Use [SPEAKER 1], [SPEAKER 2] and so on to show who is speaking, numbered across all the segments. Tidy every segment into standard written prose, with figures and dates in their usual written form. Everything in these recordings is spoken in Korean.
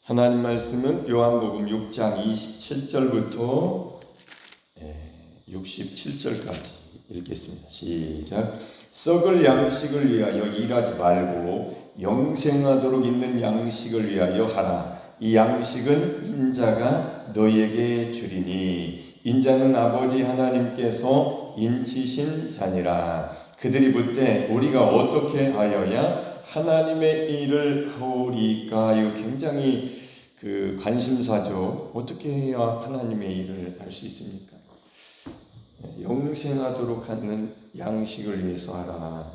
[SPEAKER 1] 하나님 말씀은 요한복음 6장 27절부터 67절까지 읽겠습니다. 시작. 썩을 양식을 위하여 일하지 말고 영생하도록 있는 양식을 위하여 하라. 이 양식은 인자가 너희에게 주리니 인자는 아버지 하나님께서 인치신 자니라. 그들이 묻되 우리가 어떻게 하여야 하나님의 일을 하오리까? 이거 굉장히 관심사죠. 어떻게 해야 하나님의 일을 할 수 있습니까? 영생하도록 하는 양식을 위해서 하라.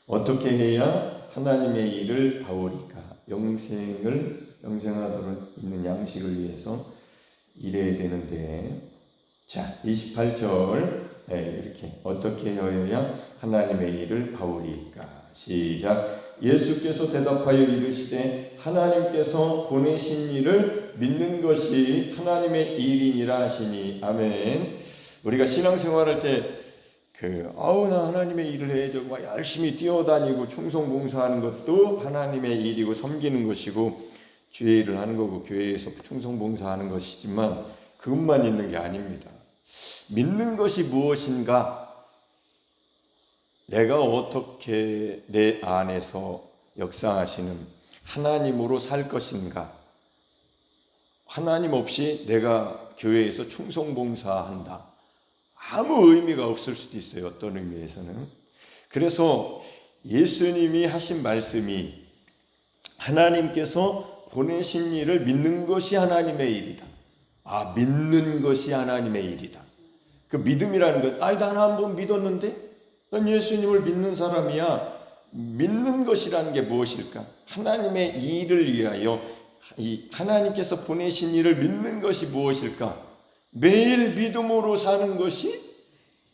[SPEAKER 1] 어떻게 해야 하나님의 일을 하오리까? 영생하도록 있는 양식을 위해서 일해야 되는데, 자 28절 이렇게 어떻게 하여야 하나님의 일을 하오리까? 시작. 예수께서 대답하여 이르시되 하나님께서 보내신 일을 믿는 것이 하나님의 일이니라 하시니. 아멘. 우리가 신앙생활할 때 나 하나님의 일을 해야죠. 막 열심히 뛰어다니고 충성봉사하는 것도 하나님의 일이고 섬기는 것이고 주의 일을 하는 거고 교회에서 충성봉사하는 것이지만 그것만 있는 게 아닙니다. 믿는 것이 무엇인가? 내가 어떻게 내 안에서 역사하시는 하나님으로 살 것인가? 하나님 없이 내가 교회에서 충성봉사한다. 아무 의미가 없을 수도 있어요. 어떤 의미에서는. 그래서 예수님이 하신 말씀이 하나님께서 보내신 일을 믿는 것이 하나님의 일이다. 믿는 것이 하나님의 일이다. 그 믿음이라는 것, 나는 한번 믿었는데 넌 예수님을 믿는 사람이야. 믿는 것이라는 게 무엇일까? 하나님의 일을 위하여 하나님께서 보내신 일을 믿는 것이 무엇일까? 매일 믿음으로 사는 것이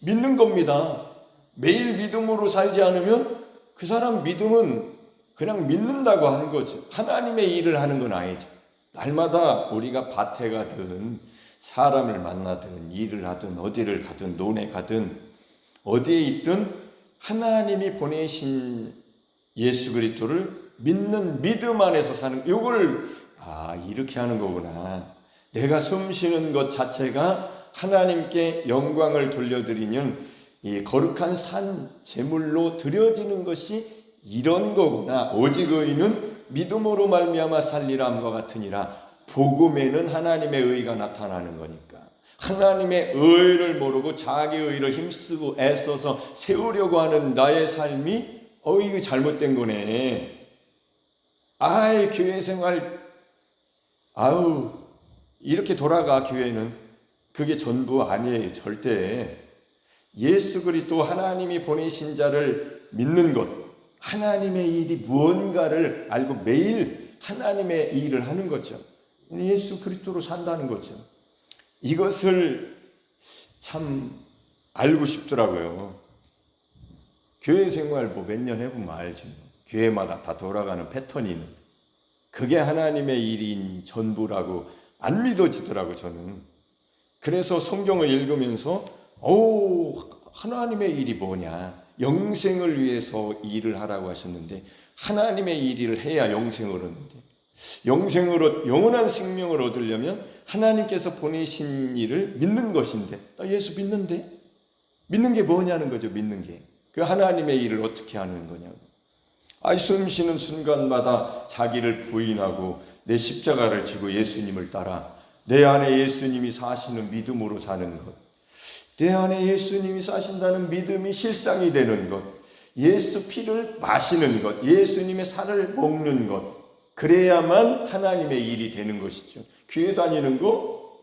[SPEAKER 1] 믿는 겁니다. 매일 믿음으로 살지 않으면 그 사람 믿음은 그냥 믿는다고 하는 거죠. 하나님의 일을 하는 건 아니죠. 날마다 우리가 밭에 가든 사람을 만나든 일을 하든 어디를 가든 논에 가든 어디에 있든 하나님이 보내신 예수 그리스도를 믿는 믿음 안에서 사는, 요걸 이렇게 하는 거구나. 내가 숨 쉬는 것 자체가 하나님께 영광을 돌려드리는 이 거룩한 산 제물로 드려지는 것이 이런 거구나. 오직 의인은 믿음으로 말미암아 살리라 함과 같으니라. 복음에는 하나님의 의가 나타나는 거니까. 하나님의 의를 모르고 자기 의를 힘쓰고 애써서 세우려고 하는 나의 삶이 이거 잘못된 거네. 교회 생활 이렇게 돌아가. 교회는 그게 전부 아니에요. 절대. 예수 그리스도 하나님이 보내신 자를 믿는 것, 하나님의 일이 무언가를 알고 매일 하나님의 일을 하는 거죠. 예수 그리스도로 산다는 거죠. 이것을 참 알고 싶더라고요. 교회 생활 몇 년 해보면 알지. 교회마다 다 돌아가는 패턴이 있는데 그게 하나님의 일인 전부라고 안 믿어지더라고 저는. 그래서 성경을 읽으면서 하나님의 일이 뭐냐? 영생을 위해서 일을 하라고 하셨는데 하나님의 일을 해야 영생을 얻는데, 영생으로 영원한 생명을 얻으려면 하나님께서 보내신 일을 믿는 것인데, 나 예수 믿는데? 믿는 게 뭐냐는 거죠. 믿는 게 그 하나님의 일을 어떻게 하는 거냐고. 숨 쉬는 순간마다 자기를 부인하고 내 십자가를 지고 예수님을 따라 내 안에 예수님이 사시는 믿음으로 사는 것, 내 안에 예수님이 사신다는 믿음이 실상이 되는 것, 예수 피를 마시는 것, 예수님의 살을 먹는 것, 그래야만 하나님의 일이 되는 것이죠. 교회 다니는 거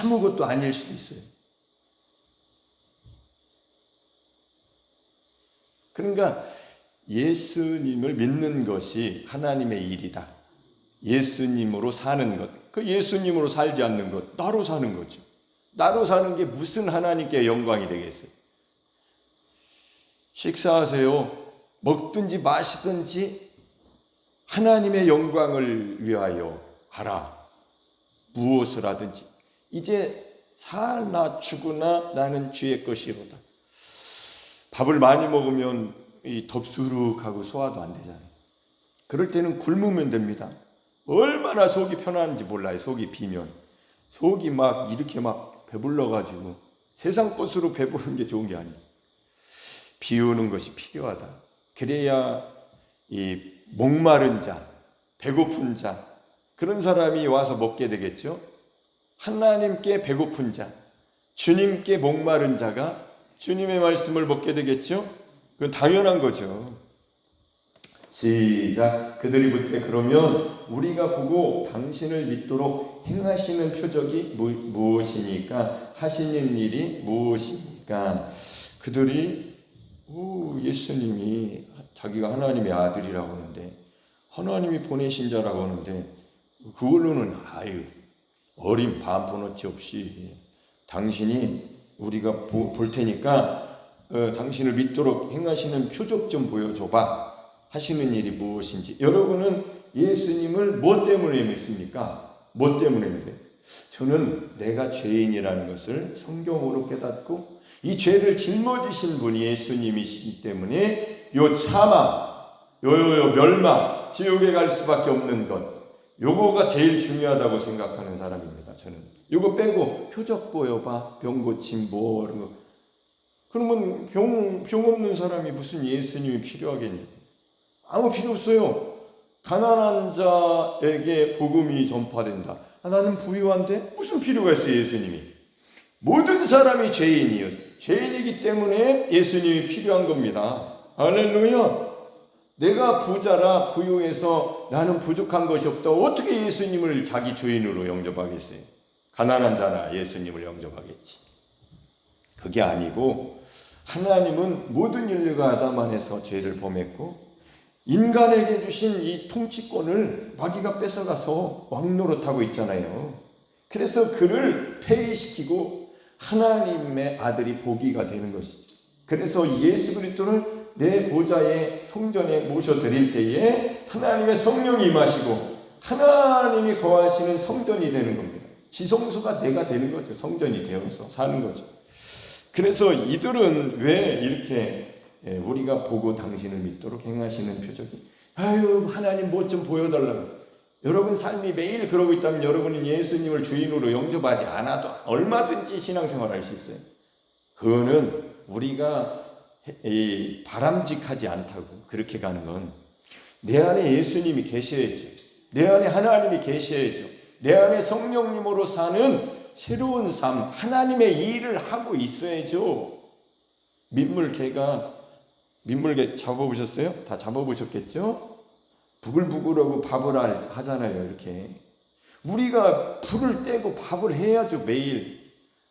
[SPEAKER 1] 아무것도 아닐 수도 있어요. 그러니까 예수님을 믿는 것이 하나님의 일이다. 예수님으로 사는 것, 그 예수님으로 살지 않는 것, 나로 사는 거죠. 나로 사는 게 무슨 하나님께 영광이 되겠어요? 식사하세요. 먹든지 마시든지 하나님의 영광을 위하여 하라. 무엇을 하든지 이제 살나 죽으나 나는 주의 것이로다. 밥을 많이 먹으면 이 덥수룩하고 소화도 안 되잖아요. 그럴 때는 굶으면 됩니다. 얼마나 속이 편한지 몰라요. 속이 비면. 속이 막 이렇게 막 배불러가지고 세상 것으로 배부른 게 좋은 게 아니에요. 비우는 것이 필요하다. 그래야 이 목마른 자, 배고픈 자, 그런 사람이 와서 먹게 되겠죠. 하나님께 배고픈 자, 주님께 목마른 자가 주님의 말씀을 먹게 되겠죠. 그건 당연한 거죠. 시작. 그들이 묻되 그러면 우리가 보고 당신을 믿도록 행하시는 표적이 무엇이니까? 하시는 일이 무엇입니까? 그들이 예수님이 자기가 하나님의 아들이라고 하는데, 하나님이 보내신 자라고 하는데, 그걸로는 어린 반포너치 없이 당신이 우리가 볼 테니까 당신을 믿도록 행하시는 표적 좀 보여줘봐. 하시는 일이 무엇인지. 여러분은 예수님을 무엇 때문에 믿습니까? 무엇 때문에 믿어요? 저는 내가 죄인이라는 것을 성경으로 깨닫고 이 죄를 짊어지신 분이 예수님이시기 때문에 요 사망, 요 멸망, 지옥에 갈 수밖에 없는 것, 요거가 제일 중요하다고 생각하는 사람입니다. 저는 요거 빼고 표적 보여봐, 병 고침 뭐 이런 거. 그러면 병 없는 사람이 무슨 예수님이 필요하겠냐? 아무 필요 없어요. 가난한 자에게 복음이 전파된다. 나는 부유한데 무슨 필요가 있어요, 예수님이? 모든 사람이 죄인이에요. 죄인이기 때문에 예수님이 필요한 겁니다. 할렐루야. 내가 부자라 부유해서 나는 부족한 것이 없다. 어떻게 예수님을 자기 주인으로 영접하겠어요? 가난한 자라 예수님을 영접하겠지. 그게 아니고 하나님은 모든 인류가 아담 안에서 죄를 범했고 인간에게 주신 이 통치권을 마귀가 뺏어가서 왕노릇하고 있잖아요. 그래서 그를 폐위시키고 하나님의 아들이 보기가 되는 것이죠. 그래서 예수 그리스도를 내 보좌의 성전에 모셔드릴 때에 하나님의 성령이 임하시고 하나님이 거하시는 성전이 되는 겁니다. 지성소가 내가 되는 거죠. 성전이 되어서 사는 거죠. 그래서 이들은 왜 이렇게 우리가 보고 당신을 믿도록 행하시는 표적이 하나님 뭐 좀 보여달라고. 여러분 삶이 매일 그러고 있다면 여러분은 예수님을 주인으로 영접하지 않아도 얼마든지 신앙생활 할 수 있어요. 그거는 우리가 바람직하지 않다고. 그렇게 가는 건 내 안에 예수님이 계셔야죠. 내 안에 하나님이 계셔야죠. 내 안에 성령님으로 사는 새로운 삶, 하나님의 일을 하고 있어야죠. 민물개 잡아보셨어요? 다 잡아보셨겠죠? 부글부글하고 밥을 하잖아요. 이렇게 우리가 불을 떼고 밥을 해야죠. 매일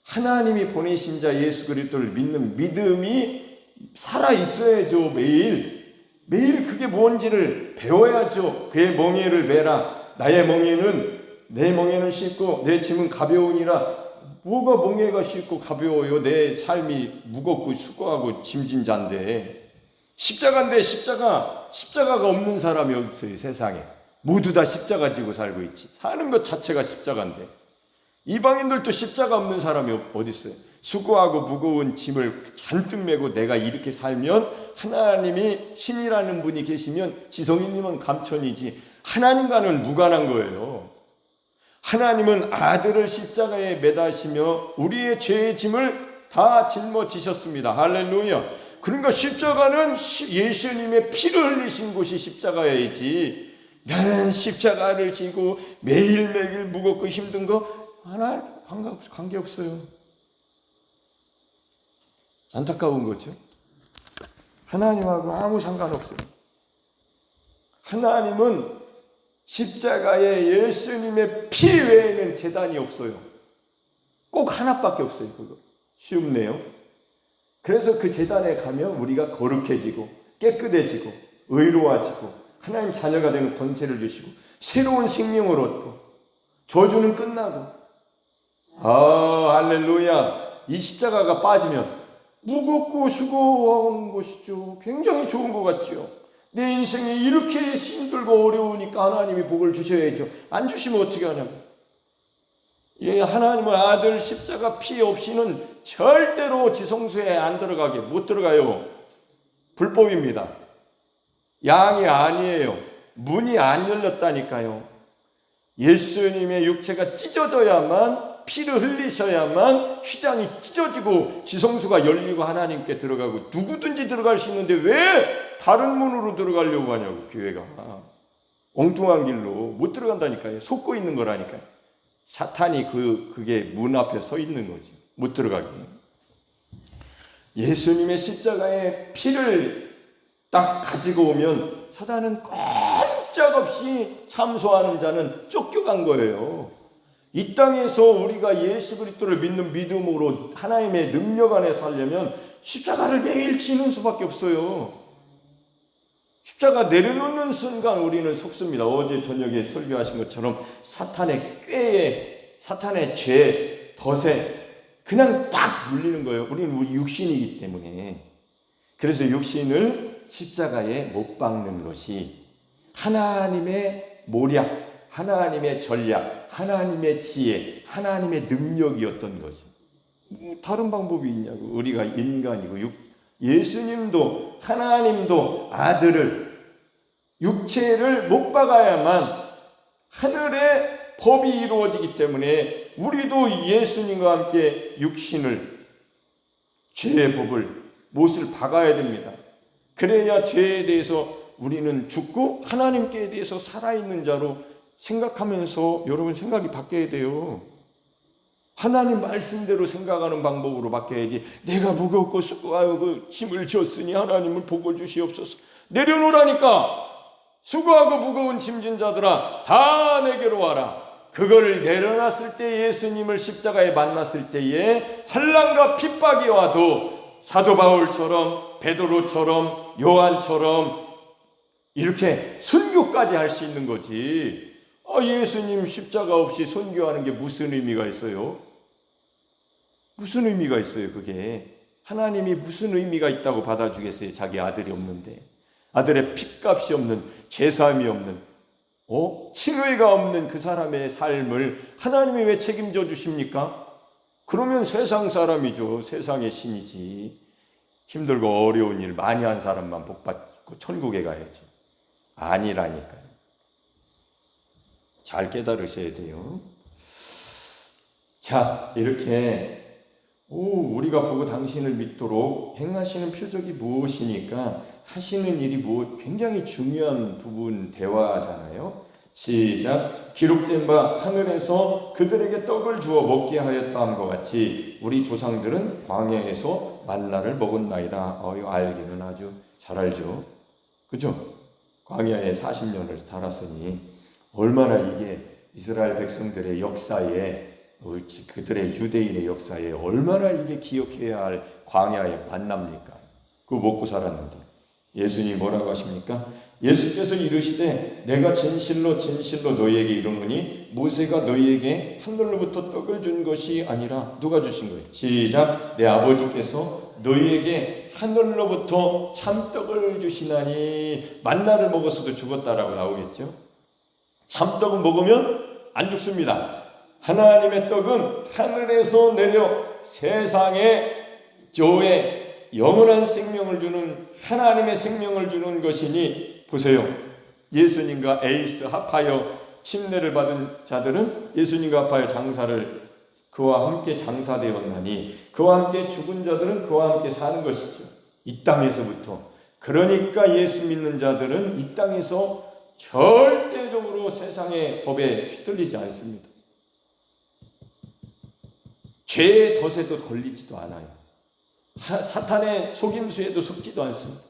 [SPEAKER 1] 하나님이 보내신 자 예수 그리스도를 믿는 믿음이 살아 있어야죠. 매일 그게 뭔지를 배워야죠. 그의 멍에를 메라. 내 멍에는 쉽고 내 짐은 가벼우니라. 뭐가 멍에가 쉽고 가벼워요? 내 삶이 무겁고 수고하고 짐진 자인데. 십자가인데 십자가가 없는 사람이 없어요. 세상에 모두 다 십자가 지고 살고 있지. 사는 것 자체가 십자가인데 이방인들도 십자가 없는 사람이 어디 있어요? 수고하고 무거운 짐을 잔뜩 메고 내가 이렇게 살면 하나님이 신이라는 분이 계시면 지성인님은 감천이지 하나님과는 무관한 거예요. 하나님은 아들을 십자가에 매다시며 우리의 죄의 짐을 다 짊어지셨습니다. 할렐루야. 그러니까 십자가는 예수님의 피를 흘리신 곳이 십자가야지. 나는 십자가를 지고 매일매일 무겁고 힘든 거 하나 관계없어요. 안타까운 거죠. 하나님하고 아무 상관없어요. 하나님은 십자가에 예수님의 피 외에는 제단이 없어요. 꼭 하나밖에 없어요. 그거 쉽네요. 그래서 그 제단에 가면 우리가 거룩해지고 깨끗해지고 의로워지고 하나님 자녀가 되는 권세를 주시고 새로운 생명을 얻고 저주는 끝나고 할렐루야. 이 십자가가 빠지면 무겁고 수고한 것이죠. 굉장히 좋은 것 같죠. 내 인생이 이렇게 힘들고 어려우니까 하나님이 복을 주셔야죠. 안 주시면 어떻게 하냐고. 하나님의 아들 십자가 피 없이는 절대로 지성소에 못 들어가요. 불법입니다. 양이 아니에요. 문이 안 열렸다니까요. 예수님의 육체가 찢어져야만, 피를 흘리셔야만 휘장이 찢어지고 지성소가 열리고 하나님께 들어가고 누구든지 들어갈 수 있는데 왜 다른 문으로 들어가려고 하냐고. 교회가 엉뚱한 길로 못 들어간다니까요. 속고 있는 거라니까요. 사탄이 그게 문 앞에 서 있는 거죠. 못 들어가게. 예수님의 십자가의 피를 딱 가지고 오면 사단은 꼼짝없이 참소하는 자는 쫓겨간 거예요. 이 땅에서 우리가 예수 그리스도를 믿는 믿음으로 하나님의 능력 안에 살려면 십자가를 매일 지는 수밖에 없어요. 십자가 내려놓는 순간 우리는 속습니다. 어제 저녁에 설교하신 것처럼 사탄의 꾀에, 사탄의 죄, 덫에 그냥 딱 물리는 거예요. 우리는 우리 육신이기 때문에. 그래서 육신을 십자가에 못 박는 것이 하나님의 모략, 하나님의 전략, 하나님의 지혜, 하나님의 능력이었던 거죠. 다른 방법이 있냐고. 우리가 인간이고 예수님도 하나님도 아들을 육체를 못 박아야만 하늘의 법이 이루어지기 때문에 우리도 예수님과 함께 육신을, 죄의 법을, 못을 박아야 됩니다. 그래야 죄에 대해서 우리는 죽고 하나님께 대해서 살아있는 자로 생각하면서 여러분 생각이 바뀌어야 돼요. 하나님 말씀대로 생각하는 방법으로 바뀌어야지. 내가 무겁고 수고하고 그 짐을 졌으니 하나님은 복을 주시옵소서. 내려놓으라니까. 수고하고 무거운 짐진 자들아 다 내게로 와라. 그걸 내려놨을 때, 예수님을 십자가에 만났을 때에 환난과 핍박이 와도 사도 바울처럼, 베드로처럼, 요한처럼 이렇게 순교까지 할 수 있는 거지. 예수님 십자가 없이 순교하는 게 무슨 의미가 있어요? 무슨 의미가 있어요? 그게 하나님이 무슨 의미가 있다고 받아주겠어요? 자기 아들이 없는데, 아들의 핏값이 없는, 제사함이 없는, 친의가 없는 그 사람의 삶을 하나님이 왜 책임져 주십니까? 그러면 세상 사람이죠. 세상의 신이지. 힘들고 어려운 일 많이 한 사람만 복받고 천국에 가야죠. 아니라니까요. 잘 깨달으셔야 돼요. 자, 이렇게 우리가 보고 당신을 믿도록 행하시는 표적이 무엇이니까 하시는 일이 굉장히 중요한 부분 대화잖아요. 시작. 기록된 바 하늘에서 그들에게 떡을 주어 먹게 하였다 함과 같이 우리 조상들은 광야에서 만나를 먹었나이다. 이거 알기는 아주 잘 알죠. 그죠? 광야에 40년을 살았으니 얼마나 이게 이스라엘 백성들의 역사에, 그들의 유대인의 역사에 얼마나 이게 기억해야 할 광야의 만납니까? 그거 먹고 살았는데 예수님이 뭐라고 하십니까? 예수께서 이르시되 내가 진실로 진실로 너희에게 이르노니 모세가 너희에게 하늘로부터 떡을 준 것이 아니라 누가 주신 거예요? 시작. 내 아버지께서 너희에게 하늘로부터 참떡을 주시나니. 만나를 먹었어도 죽었다라고 나오겠죠. 참떡을 먹으면 안 죽습니다. 하나님의 떡은 하늘에서 내려 세상에 조에 영원한 생명을 주는, 하나님의 생명을 주는 것이니. 보세요. 예수님과 에이스 합하여 침례를 받은 자들은 예수님과 합하여 장사를, 그와 함께 장사되었나니 그와 함께 죽은 자들은 그와 함께 사는 것이죠. 이 땅에서부터. 그러니까 예수 믿는 자들은 이 땅에서 절대적으로 세상의 법에 휘둘리지 않습니다. 죄의 덫에도 걸리지도 않아요. 사탄의 속임수에도 속지도 않습니다.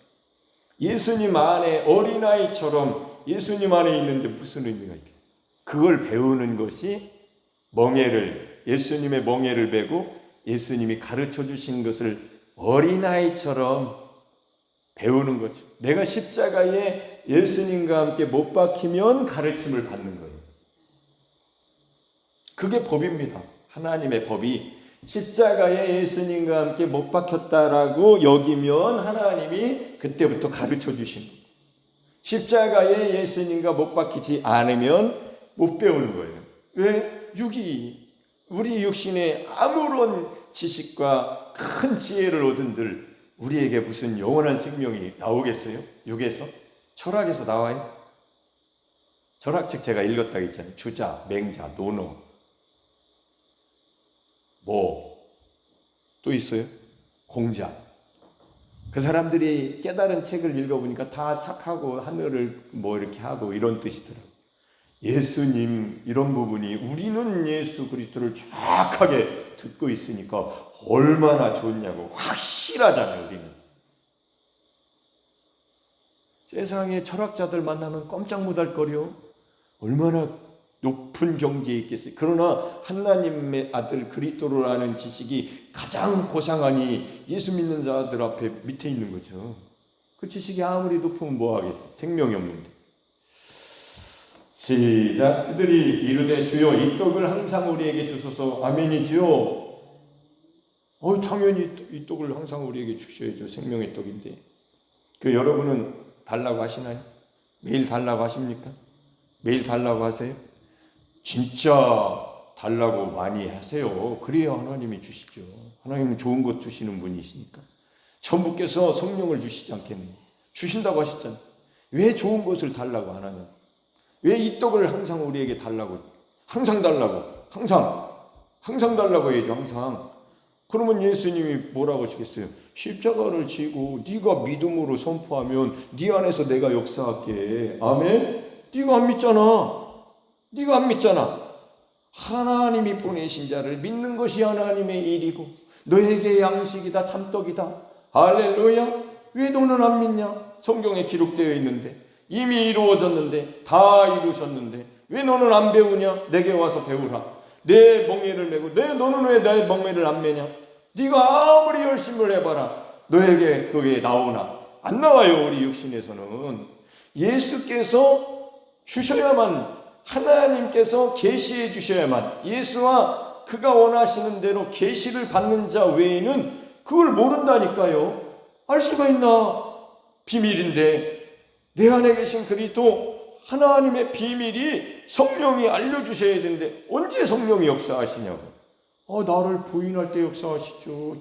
[SPEAKER 1] 예수님 안에, 어린아이처럼 예수님 안에 있는데 무슨 의미가 있겠어요? 그걸 배우는 것이 예수님의 멍에를 베고 예수님이 가르쳐 주신 것을 어린아이처럼 배우는 거죠. 내가 십자가에 예수님과 함께 못 박히면 가르침을 받는 거예요. 그게 법입니다. 하나님의 법이 십자가에 예수님과 함께 못 박혔다라고 여기면 하나님이 그때부터 가르쳐 주신 거예요. 십자가에 예수님과 못 박히지 않으면 못 배우는 거예요. 왜? 우리 육신에 아무런 지식과 큰 지혜를 얻은들 우리에게 무슨 영원한 생명이 나오겠어요? 육에서? 철학에서 나와요? 철학책 제가 읽었다고 했잖아요. 주자, 맹자, 논어, 뭐 또 있어요? 공자. 그 사람들이 깨달은 책을 읽어보니까 다 착하고 하늘을 뭐 이렇게 하고 이런 뜻이더라고요. 예수님 이런 부분이 우리는 예수 그리스도를 정확하게 듣고 있으니까 얼마나 좋냐고 확실하잖아요. 우리는 세상에 철학자들 만나면 꼼짝 못할 거려. 얼마나 높은 경지에 있겠어요. 그러나 하나님의 아들 그리스도를 아는 지식이 가장 고상하니 예수 믿는 자들 앞에 밑에 있는 거죠. 그 지식이 아무리 높으면 뭐 하겠어요. 생명이 없는데. 시작. 그들이 이르되 주여 이 떡을 항상 우리에게 주소서. 아멘이지요. 당연히 이 떡을 항상 우리에게 주셔야죠. 생명의 떡인데. 여러분은 달라고 하시나요? 매일 달라고 하십니까? 매일 달라고 하세요? 진짜 달라고 많이 하세요. 그래야 하나님이 주시죠. 하나님은 좋은 것 주시는 분이시니까. 천부께서 성령을 주시지 않겠느냐. 주신다고 하셨잖아요. 왜 좋은 것을 달라고 안 하냐. 왜 이 떡을 항상 우리에게 달라고. 항상 달라고. 항상 달라고 해야죠. 항상. 그러면 예수님이 뭐라고 하시겠어요? 십자가를 지고 네가 믿음으로 선포하면 네 안에서 내가 역사할게. 아멘? 네가 안 믿잖아. 하나님이 보내신 자를 믿는 것이 하나님의 일이고 너에게 양식이다 참떡이다. 할렐루야. 왜 너는 안 믿냐? 성경에 기록되어 있는데 이미 이루어졌는데 다 이루셨는데 왜 너는 안 배우냐? 내게 와서 배우라. 내 멍에를 메고 너는 왜 내 멍에를 안 메냐? 네가 아무리 열심을 해봐라. 너에게 그게 나오나? 안 나와요. 우리 육신에서는. 예수께서 주셔야만, 하나님께서 계시해 주셔야만, 예수와 그가 원하시는 대로 계시를 받는 자 외에는 그걸 모른다니까요. 알 수가 있나? 비밀인데 내 안에 계신 그리스도 하나님의 비밀이 성령이 알려주셔야 되는데 언제 성령이 역사하시냐고. 나를 부인할 때 역사하시죠.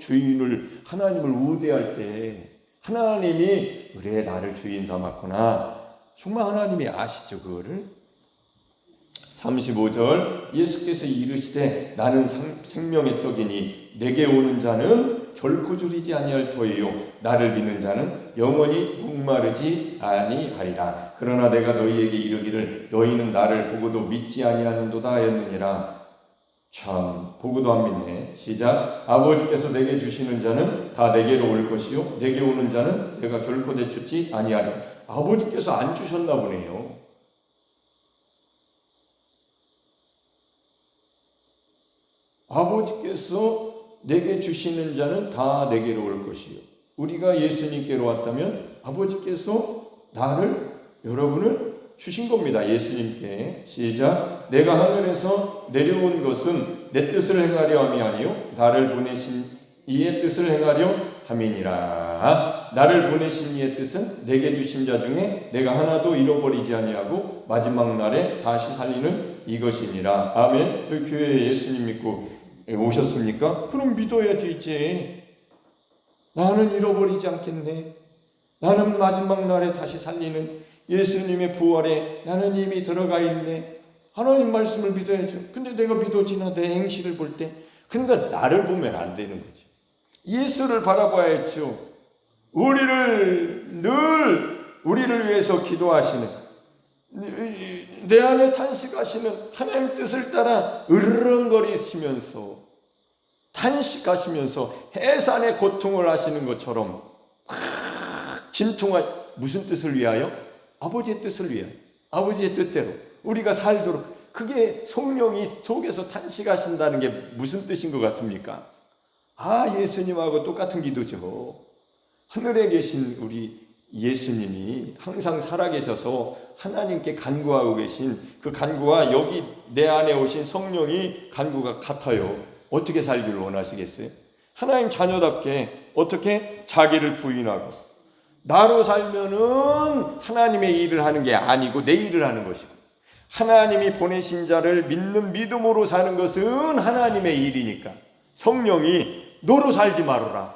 [SPEAKER 1] 하나님을 우대할 때 하나님이 그래 나를 주인 삼았구나. 정말 하나님이 아시죠 그거를. 35절 예수께서 이르시되 나는 생명의 떡이니 내게 오는 자는 결코 줄이지 아니할 터이요 나를 믿는 자는 영원히 목마르지 아니하리라. 그러나 내가 너희에게 이르기를 너희는 나를 보고도 믿지 아니하는도다 하였느니라. 참 보고도 안 믿네. 시작. 아버지께서 내게 주시는 자는 다 내게로 올 것이요 내게 오는 자는 내가 결코 내쫓지 아니하리라. 아버지께서 안 주셨나 보네요. 아버지께서 내게 주시는 자는 다 내게로 올 것이요. 우리가 예수님께로 왔다면 아버지께서 여러분을 주신 겁니다. 예수님께. 시작. 내가 하늘에서 내려온 것은 내 뜻을 행하려 함이 아니요 나를 보내신 이의 뜻을 행하려 함이니라. 나를 보내신 이의 뜻은 내게 주신 자 중에 내가 하나도 잃어버리지 아니하고 마지막 날에 다시 살리는 이것이니라. 아멘. 여기 교회에 예수님 믿고 오셨습니까? 그럼 믿어야지 이제. 나는 잃어버리지 않겠네. 나는 마지막 날에 다시 살리는 예수님의 부활에 나는 이미 들어가 있네. 하나님 말씀을 믿어야죠. 근데 내가 믿어지나 내 행실을 볼 때. 그러니까 나를 보면 안 되는 거죠. 예수를 바라봐야죠. 우리를 위해서 기도하시는, 내 안에 탄식하시는 하나님 뜻을 따라 으르렁거리시면서 탄식하시면서 해산의 고통을 하시는 것처럼 진통한 무슨 뜻을 위하여? 아버지의 뜻을 위하여. 아버지의 뜻대로 우리가 살도록. 그게 성령이 속에서 탄식하신다는 게 무슨 뜻인 것 같습니까? 예수님하고 똑같은 기도죠. 하늘에 계신 우리 예수님이 항상 살아계셔서 하나님께 간구하고 계신 그 간구와 여기 내 안에 오신 성령이 간구가 같아요. 어떻게 살기를 원하시겠어요? 하나님 자녀답게 어떻게? 자기를 부인하고. 나로 살면은 하나님의 일을 하는 게 아니고 내 일을 하는 것이고, 하나님이 보내신 자를 믿는 믿음으로 사는 것은 하나님의 일이니까 성령이 너로 살지 말아라.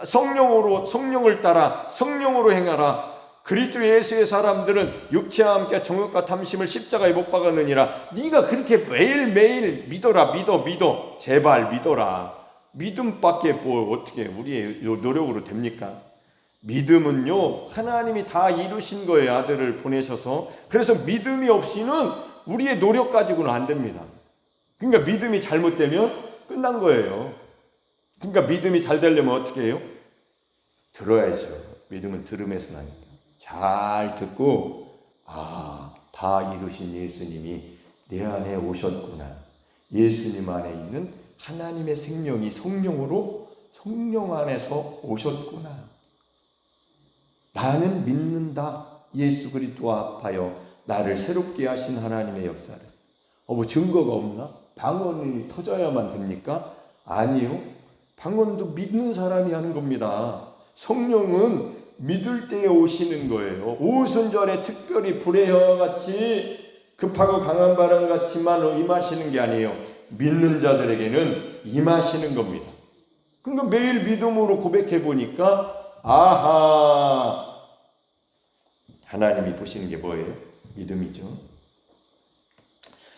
[SPEAKER 1] 성령을 따라 성령으로 행하라. 그리스도 예수의 사람들은 육체와 함께 정욕과 탐심을 십자가에 못 박았느니라. 네가 그렇게 매일매일 믿어라. 믿어. 제발 믿어라. 믿음밖에 뭐 어떻게 우리의 노력으로 됩니까? 믿음은요, 하나님이 다 이루신 거예요. 아들을 보내셔서. 그래서 믿음이 없이는 우리의 노력 가지고는 안 됩니다. 그러니까 믿음이 잘못되면 끝난 거예요. 그러니까 믿음이 잘 되려면 어떻게 해요? 들어야죠. 믿음은 들음에서 나니까. 잘 듣고, 다 이루신 예수님이 내 안에 오셨구나. 예수님 안에 있는 하나님의 생명이 성령으로 성령 안에서 오셨구나. 나는 믿는다. 예수 그리스도와 합하여 나를 새롭게 하신 하나님의 역사를. 뭐 증거가 없나? 방언이 터져야만 됩니까? 아니요. 방언도 믿는 사람이 하는 겁니다. 성령은 믿을 때에 오시는 거예요. 오순절에 특별히 불의 형과 같이 급하고 강한 바람 같이만 임하시는 게 아니에요. 믿는 자들에게는 임하시는 겁니다. 그러니까 매일 믿음으로 고백해 보니까 하나님이 보시는 게 뭐예요? 믿음이죠.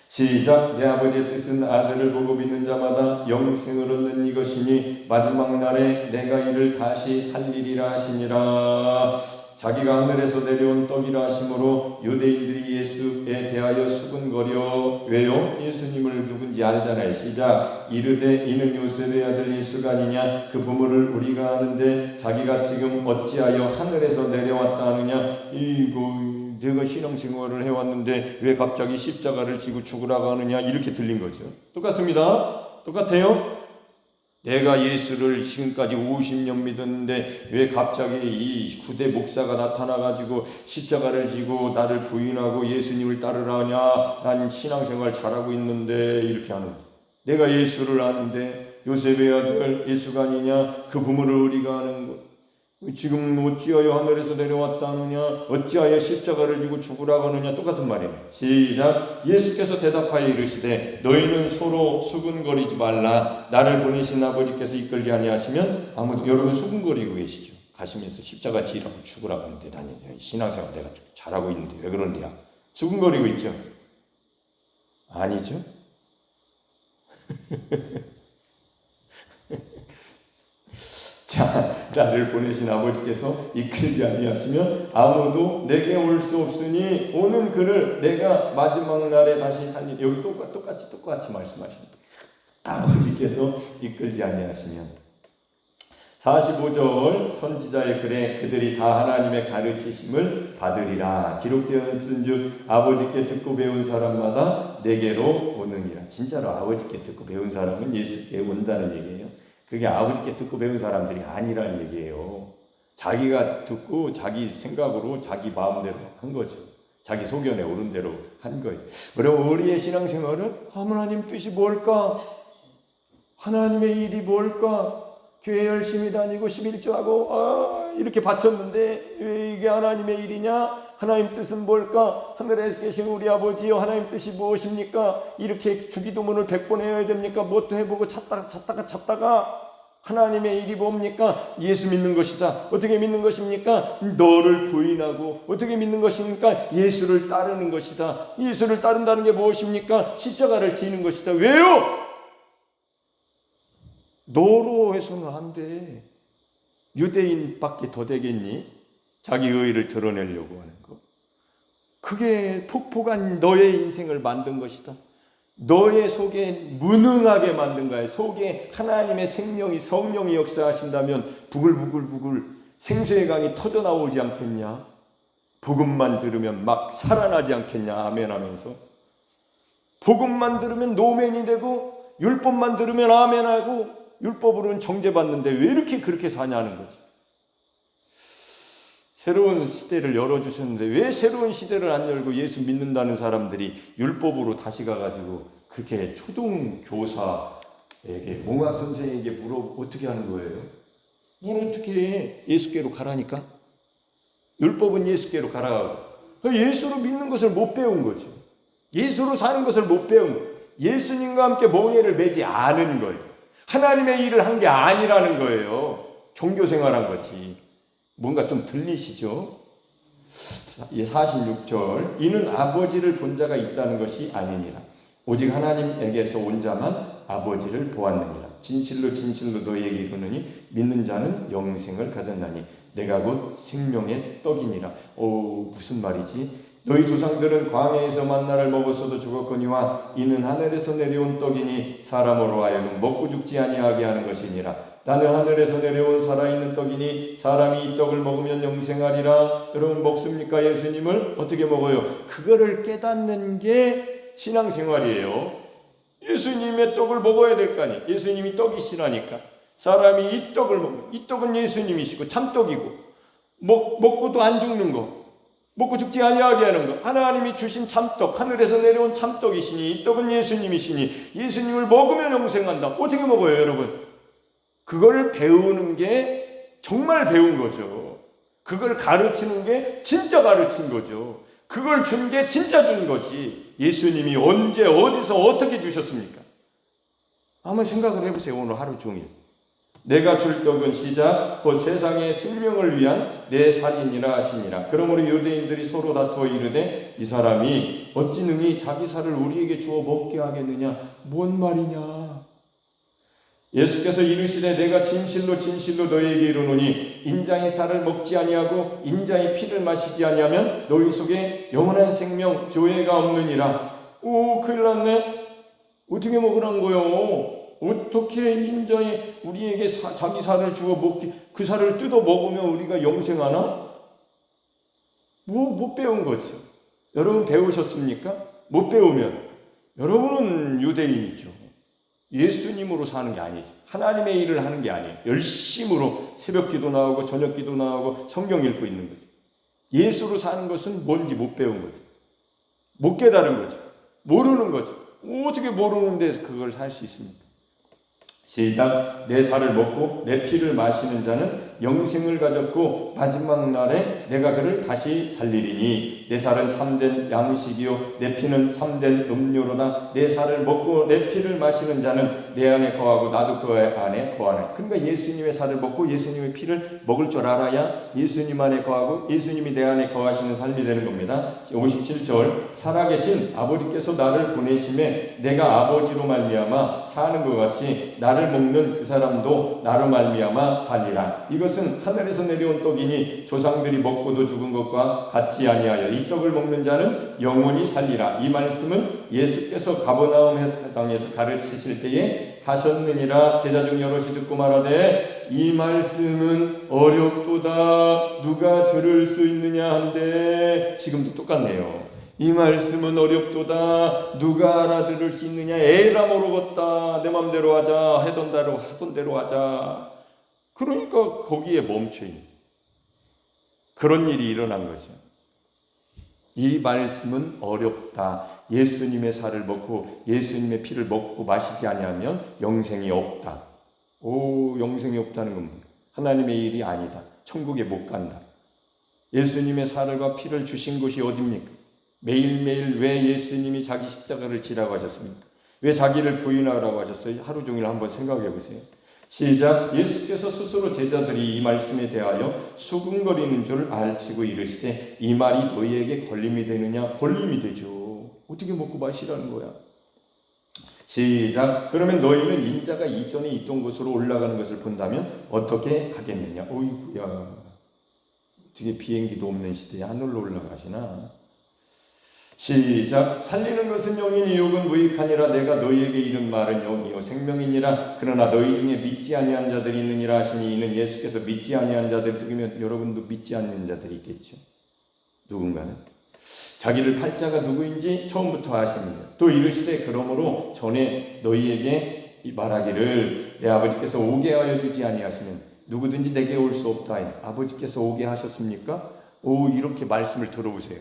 [SPEAKER 1] 시작. 내 아버지의 뜻은 아들을 보고 믿는 자마다 영생을 얻는 이것이니 마지막 날에 내가 이를 다시 살리리라 하시니라. 자기가 하늘에서 내려온 떡이라 하심으로 유대인들이 예수에 대하여 수군거려. 왜요? 예수님을 누군지 알잖아요. 시작. 이르되 이는 요셉의 아들 예수가 아니냐. 그 부모를 우리가 아는데 자기가 지금 어찌하여 하늘에서 내려왔다 하느냐. 이거 내가 신앙생활을 해왔는데 왜 갑자기 십자가를 지고 죽으라고 하느냐. 이렇게 들린 거죠. 똑같습니다. 똑같아요. 내가 예수를 지금까지 50년 믿었는데 왜 갑자기 이 구대 목사가 나타나가지고 십자가를 지고 나를 부인하고 예수님을 따르라 하냐. 난 신앙생활 잘하고 있는데 이렇게 하는 거죠. 내가 예수를 아는데 요셉의 아들 예수가 아니냐. 그 부모를 우리가 아는 것. 지금 어찌하여 하늘에서 내려왔다 하느냐. 어찌하여 십자가를 지고 죽으라고 하느냐. 똑같은 말이에요. 시작. 예수께서 대답하여 이르시되 너희는 서로 수군거리지 말라. 나를 보내신 아버지께서 이끌게 아니하시면 아무도. 여러분 수군거리고 계시죠. 가시면서 십자가 지라고 죽으라고 하는데 나는 신앙생활 내가 잘하고 있는데 왜 그런데야. 수군거리고 있죠. 아니죠. 자, 나를 보내신 아버지께서 이끌지 아니하시면 아무도 내게 올 수 없으니 오는 그를 내가 마지막 날에 다시 살리리. 여기 똑같이 말씀하십니다. 아버지께서 이끌지 아니하시면. 45절 선지자의 글에 그들이 다 하나님의 가르치심을 받으리라 기록되어 있은즉 아버지께 듣고 배운 사람마다 내게로 오느니라. 진짜로 아버지께 듣고 배운 사람은 예수께 온다는 얘기예요. 그게 아버지께 듣고 배운 사람들이 아니라는 얘기예요. 자기가 듣고 자기 생각으로 자기 마음대로 한 거죠. 자기 소견에 오른 대로 한 거예요. 여러분 우리의 신앙생활은 하나님 뜻이 뭘까? 하나님의 일이 뭘까? 교회 열심히 다니고 11조하고 이렇게 바쳤는데 왜 이게 하나님의 일이냐? 하나님 뜻은 뭘까? 하늘에 계신 우리 아버지여 하나님 뜻이 무엇입니까? 이렇게 주기도문을 100번 해야 됩니까? 뭣도 해보고 찾다가 하나님의 일이 뭡니까? 예수 믿는 것이다. 어떻게 믿는 것입니까? 너를 부인하고. 어떻게 믿는 것입니까? 예수를 따르는 것이다. 예수를 따른다는 게 무엇입니까? 십자가를 지는 것이다. 왜요? 너로 해서는 안 돼. 유대인밖에 더 되겠니? 자기 의의를 드러내려고 하는 거. 그게 폭폭한 너의 인생을 만든 것이다. 너의 속에 무능하게 만든 거야. 속에 하나님의 생명이 성령이 역사하신다면 부글부글 생수의 강이 터져나오지 않겠냐? 복음만 들으면 막 살아나지 않겠냐? 아멘 하면서. 복음만 들으면 노맨이 되고 율법만 들으면 아멘 하고 율법으로는 정죄받는데 왜 이렇게 그렇게 사냐는 거지. 새로운 시대를 열어주셨는데 왜 새로운 시대를 안 열고 예수 믿는다는 사람들이 율법으로 다시 가가지고 그렇게 초등교사에게 몽학 선생에게 물어 어떻게 하는 거예요? 뭘 어떻게 해? 예수께로 가라니까? 율법은 예수께로 가라고. 예수로 믿는 것을 못 배운 거죠. 예수로 사는 것을 못 배운 거예요. 예수님과 함께 멍에를 매지 않은 거예요. 하나님의 일을 한 게 아니라는 거예요. 종교생활한 거지. 뭔가 좀 들리시죠? 46절 이는 아버지를 본 자가 있다는 것이 아니니라. 오직 하나님에게서 온 자만 아버지를 보았느니라. 진실로 진실로 너희에게 이르노니 믿는 자는 영생을 가졌나니 내가 곧 생명의 떡이니라. 무슨 말이지? 너희 조상들은 광야에서 만나를 먹었어도 죽었거니와 이는 하늘에서 내려온 떡이니 사람으로 하여금 먹고 죽지 아니하게 하는 것이니라. 나는 하늘에서 내려온 살아있는 떡이니 사람이 이 떡을 먹으면 영생하리라. 여러분 먹습니까? 예수님을 어떻게 먹어요? 그거를 깨닫는 게 신앙생활이에요. 예수님의 떡을 먹어야 될 거 아니에요. 예수님이 떡이시라니까. 사람이 이 떡을 먹는, 이 떡은 예수님이시고 참떡이고 먹고도 안 죽는 거, 먹고 죽지 아니하게 하는 거, 하나님이 주신 참떡, 하늘에서 내려온 참떡이시니 이 떡은 예수님이시니 예수님을 먹으면 영생한다. 어떻게 먹어요 여러분? 그걸 배우는 게 정말 배운 거죠. 그걸 가르치는 게 진짜 가르친 거죠. 그걸 준 게 진짜 준 거지. 예수님이 언제 어디서 어떻게 주셨습니까? 한번 생각을 해보세요. 오늘 하루 종일 내가 줄 떡은 시작 곧 세상의 생명을 위한 내 살이니라 하시니라. 그러므로 유대인들이 서로 다투어 이르되 이 사람이 어찌 능히 자기 살을 우리에게 주어 먹게 하겠느냐. 뭔 말이냐. 예수께서 이르시되 내가 진실로 진실로 너희에게 이르노니 인자의 살을 먹지 아니하고 인자의 피를 마시지 아니하면 너희 속에 영원한 생명 조회가 없느니라. 큰일 났네. 어떻게 먹으란 거요? 어떻게 인자의 우리에게 자기 살을 주어 먹기, 그 살을 뜯어 먹으면 우리가 영생하나? 못 배운 거죠. 여러분 배우셨습니까? 못 배우면 여러분은 유대인이죠. 예수님으로 사는 게 아니죠. 하나님의 일을 하는 게 아니에요. 열심으로 새벽 기도 나오고 저녁 기도 나오고 성경 읽고 있는 거죠. 예수로 사는 것은 뭔지 못 배운 거죠. 못 깨달은 거죠. 모르는 거죠. 어떻게 모르는데 그걸 살 수 있습니까? 시작. 내 살을 먹고 내 피를 마시는 자는 영생을 가졌고 마지막 날에 내가 그를 다시 살리리니 내 살은 참된 양식이요 내 피는 참된 음료로다. 내 살을 먹고 내 피를 마시는 자는 내 안에 거하고 나도 그 안에 거하네. 그러니까 예수님의 살을 먹고 예수님의 피를 먹을 줄 알아야 예수님 안에 거하고 예수님이 내 안에 거하시는 삶이 되는 겁니다. 57절 살아계신 아버지께서 나를 보내심에 내가 아버지로 말미암아 사는 것 같이 나를 먹는 그 사람도 나로 말미암아 살리라. 이것은 하늘에서 내려온 떡이니 조상들이 먹고도 죽은 것과 같지 아니하여 이 떡을 먹는 자는 영원히 살리라. 이 말씀은 예수께서 가버나움 땅에서 가르치실 때에 하셨느니라. 제자 중 여럿이 듣고 말하되 이 말씀은 어렵도다 누가 들을 수 있느냐 한데 지금도 똑같네요. 이 말씀은 어렵도다 누가 알아들을 수 있느냐. 에라 모르겠다 내 맘대로 하자 하던 대로 하자. 그러니까 거기에 멈춰있는 그런 일이 일어난 거죠. 이 말씀은 어렵다. 예수님의 살을 먹고 예수님의 피를 먹고 마시지 아니하면 영생이 없다. 영생이 없다는 건 하나님의 일이 아니다. 천국에 못 간다. 예수님의 살과 피를 주신 곳이 어디입니까? 매일매일 왜 예수님이 자기 십자가를 지라고 하셨습니까? 왜 자기를 부인하라고 하셨어요? 하루 종일 한번 생각해 보세요. 시작. 예수께서 스스로 제자들이 이 말씀에 대하여 수군거리는 줄 알치고 이르시되 이 말이 너희에게 걸림이 되느냐? 걸림이 되죠. 어떻게 먹고 마시라는 거야? 시작. 그러면 너희는 인자가 이전에 있던 곳으로 올라가는 것을 본다면 어떻게 하겠느냐? 어이구야, 어떻게 비행기도 없는 시대에 하늘로 올라가시나? 시작. 살리는 것은 영이니 육은 무익하니라. 내가 너희에게 이른 말은 영이요 생명이니라. 그러나 너희 중에 믿지 아니한 자들이 있느니라 하시니 이는 예수께서 믿지 아니한 자들 중이면 여러분도 믿지 않는 자들이 있겠죠. 누군가는 자기를 팔자가 누구인지 처음부터 아십니다. 또 이르시되 그러므로 전에 너희에게 말하기를 내 아버지께서 오게 하여 주지 아니하시면 누구든지 내게 올 수 없다. 아버지께서 오게 하셨습니까? 이렇게 말씀을 들어보세요.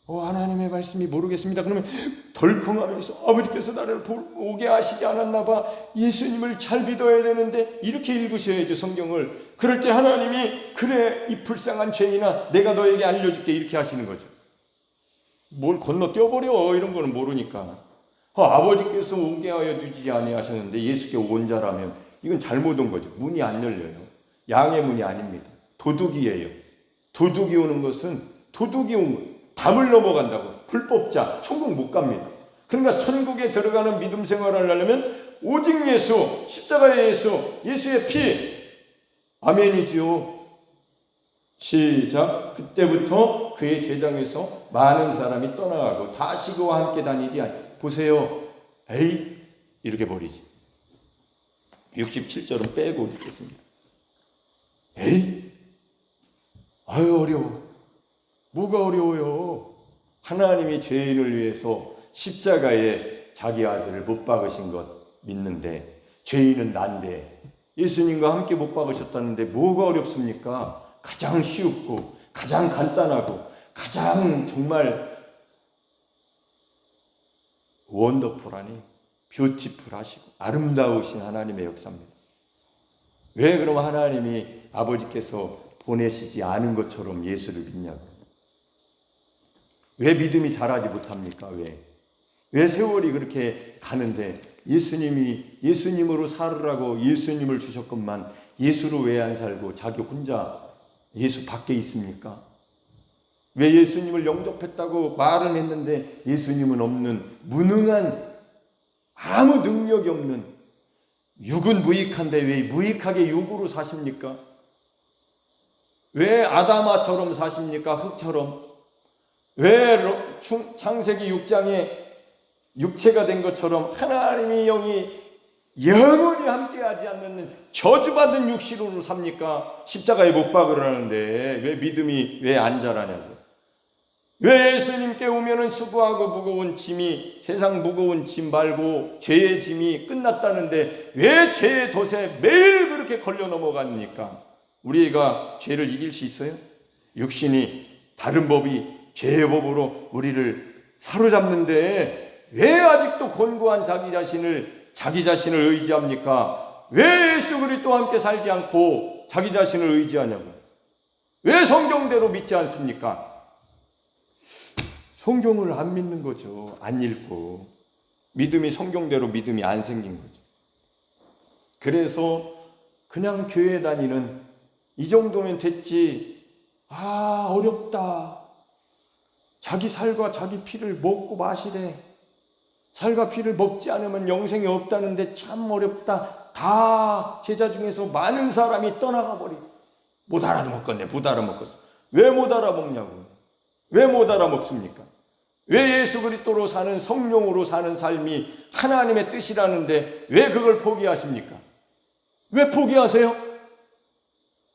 [SPEAKER 1] 하나님의 말씀이 모르겠습니다. 그러면 덜컹하면서 아버지께서 나를 오게 하시지 않았나 봐. 예수님을 잘 믿어야 되는데 이렇게 읽으셔야죠, 성경을. 그럴 때 하나님이 그래 이 불쌍한 죄인아 내가 너에게 알려줄게 이렇게 하시는 거죠. 뭘 건너뛰어버려 이런 거는 모르니까. 아버지께서 오게 하여 주지 아니하셨는데 예수께 온 자라면 이건 잘못 온 거죠. 문이 안 열려요. 양의 문이 아닙니다. 도둑이에요. 도둑이 오는 것은 도둑이 담을 넘어간다고. 불법자 천국 못 갑니다. 그러니까 천국에 들어가는 믿음 생활을 하려면 오직 예수, 십자가의 예수, 예수의 피. 아멘이지요. 시작. 그때부터 그의 제장에서 많은 사람이 떠나가고 다시 그와 함께 다니지 보세요. 에이 이렇게 버리지. 67절은 빼고 읽겠습니다. 에이 아유 어려워. 뭐가 어려워요? 하나님이 죄인을 위해서 십자가에 자기 아들을 못 박으신 것 믿는데 죄인은 난데 예수님과 함께 못 박으셨다는데 뭐가 어렵습니까? 가장 쉽고 가장 간단하고 가장 정말 원더풀하니 뷰티풀하시고 아름다우신 하나님의 역사입니다. 왜 그럼 하나님이 아버지께서 보내시지 않은 것처럼 예수를 믿냐고. 왜 믿음이 자라지 못합니까? 왜 세월이 그렇게 가는데 예수님으로 살으라고 예수님을 주셨건만 예수로 왜 안 살고 자기 혼자 예수 밖에 있습니까? 왜 예수님을 영접했다고 말은 했는데 예수님은 없는 무능한 아무 능력이 없는 육은 무익한데 왜 무익하게 육으로 사십니까? 왜 아담아처럼 사십니까? 흙처럼. 왜 창세기 6장에 육체가 된 것처럼 하나님의 영이 영원히 함께하지 않는 저주받은 육신으로 삽니까? 십자가에 못 박으라는데 왜 믿음이 왜 안 자라냐고. 왜 예수님께 오면은 수고하고 무거운 짐이 세상 무거운 짐 말고 죄의 짐이 끝났다는데 왜 죄의 덫에 매일 그렇게 걸려 넘어갑니까? 우리가 죄를 이길 수 있어요? 육신이 다른 법이 죄의 법으로 우리를 사로잡는데 왜 아직도 곤고한 자기 자신을 의지합니까? 왜 예수 그리스도와 함께 살지 않고 자기 자신을 의지하냐고. 왜 성경대로 믿지 않습니까? 성경을 안 믿는 거죠. 안 읽고. 믿음이 성경대로 믿음이 안 생긴 거죠. 그래서 그냥 교회 다니는 이 정도면 됐지. 아 어렵다. 자기 살과 자기 피를 먹고 마시래. 살과 피를 먹지 않으면 영생이 없다는데 참 어렵다. 다 제자 중에서 많은 사람이 떠나가 버리고 못 알아먹겠네. 못 알아먹겠어. 왜 못 알아먹냐고. 왜 못 알아먹습니까? 왜 예수 그리스도로 사는 성령으로 사는 삶이 하나님의 뜻이라는데 왜 그걸 포기하십니까? 왜 포기하세요?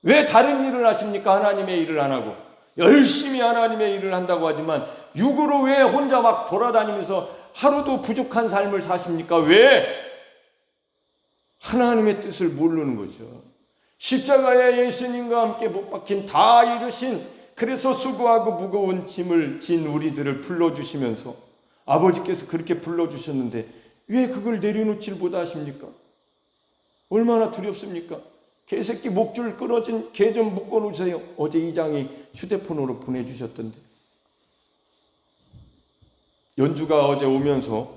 [SPEAKER 1] 왜 다른 일을 하십니까? 하나님의 일을 안 하고 열심히 하나님의 일을 한다고 하지만 육으로 왜 혼자 막 돌아다니면서 하루도 부족한 삶을 사십니까? 왜? 하나님의 뜻을 모르는 거죠. 십자가에 예수님과 함께 못 박힌 다 이루신 그래서 수고하고 무거운 짐을 진 우리들을 불러주시면서 아버지께서 그렇게 불러주셨는데 왜 그걸 내려놓질 못하십니까? 얼마나 두렵습니까? 개새끼 목줄 끊어진 개 좀 묶어놓으세요. 어제 이장이 휴대폰으로 보내주셨던데. 연주가 어제 오면서